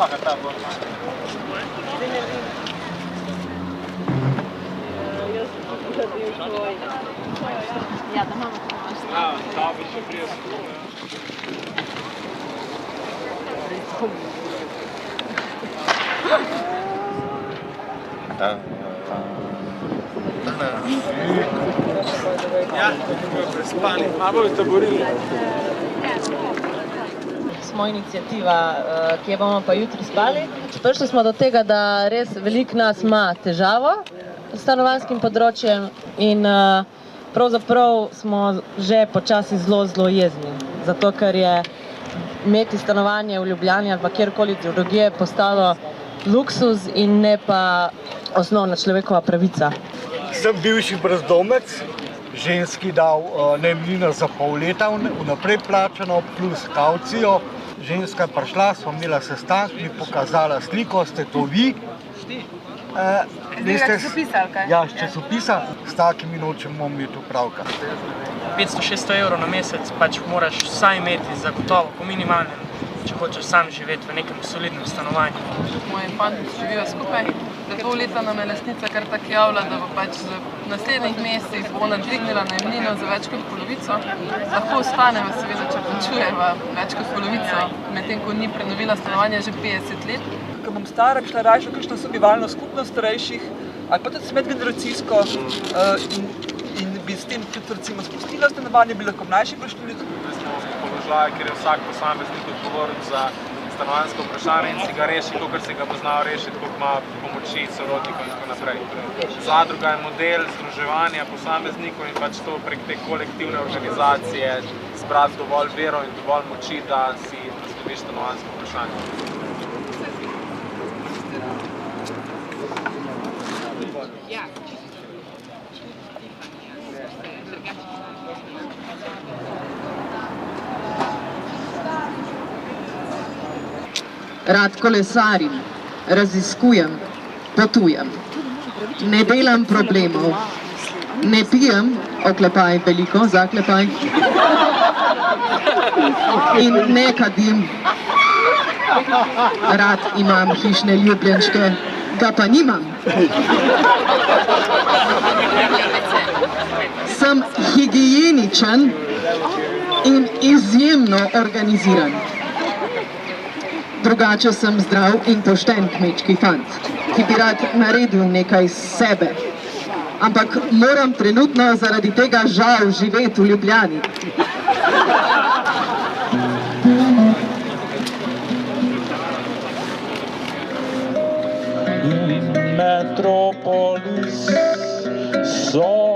Ja, da imamo to. Ja, ta bi še prijesno. Ja, prespani. A bojo taborili. Smo inicijativa, kje bomo pa jutri spali. Prišli smo do tega, da res veliko nas ima težavo s stanovanjskim področjem in pravzaprav smo že počasi zelo jezni. Zato, ker je imeti stanovanje v Ljubljani ali pa kjerkoli drugje postalo luksuz in ne pa osnovna človekova pravica. Sem bivši brezdomec, ženski dal najemnino za pol leta vnaprej plačano plus kavcijo. Ženska je prišla, smo imela sestanek, mi pokazala sliko, ste to vi. Iz časopisa ali kaj? Ja, iz časopisa. S takimi nočemo imeti opravka. 500-600 evrov na mesec pač moraš vsaj imeti zagotovo po minimalnem, če hočeš sam živeti v nekem solidnem stanovanju. Moji fanti živijo skupaj, da pol leta nam je lastnica kar tako javila, da bo pač v naslednjih mesecih bo ona dvignila najemnino za več kot polovico. Lahko ostaneva seveda, če plačujeva več kot polovico, medtem ko ni prenovila stanovanja že 50 let. Ko bom stara, bi šla raje v kakšno sobivalno skupnost starejših ali pa tudi medgeneracijsko in bi s tem tudi recimo spustila stanovanje, bi lahko mlajši prišli. Smo v položaju, kjer je vsak posameznik odgovoren za stanovanjsko vprašanje in si ga reši, kakor si ga bo znal rešiti, koliko ima pomoči, sorodnikov in tako naprej. Zadruga je model združevanja posameznikov in pač to prek te kolektivne organizacije zbrati dovolj vero in dovolj moči, da si nasloviš stanovanjsko vprašanje. Rad kolesarim, raziskujem, potujem. Ne delam problemov, ne pijem, oklepaj veliko, zaklepaj, in ne kadim. Rad imam hišne ljubljenčke, ga pa nimam. Sem higieničen in izjemno organiziran. Drugače sem zdrav in pošten kmečki fant, ki bi rad naredil nekaj sebe. Ampak moram trenutno zaradi tega žal živeti v Ljubljani. Metropolis so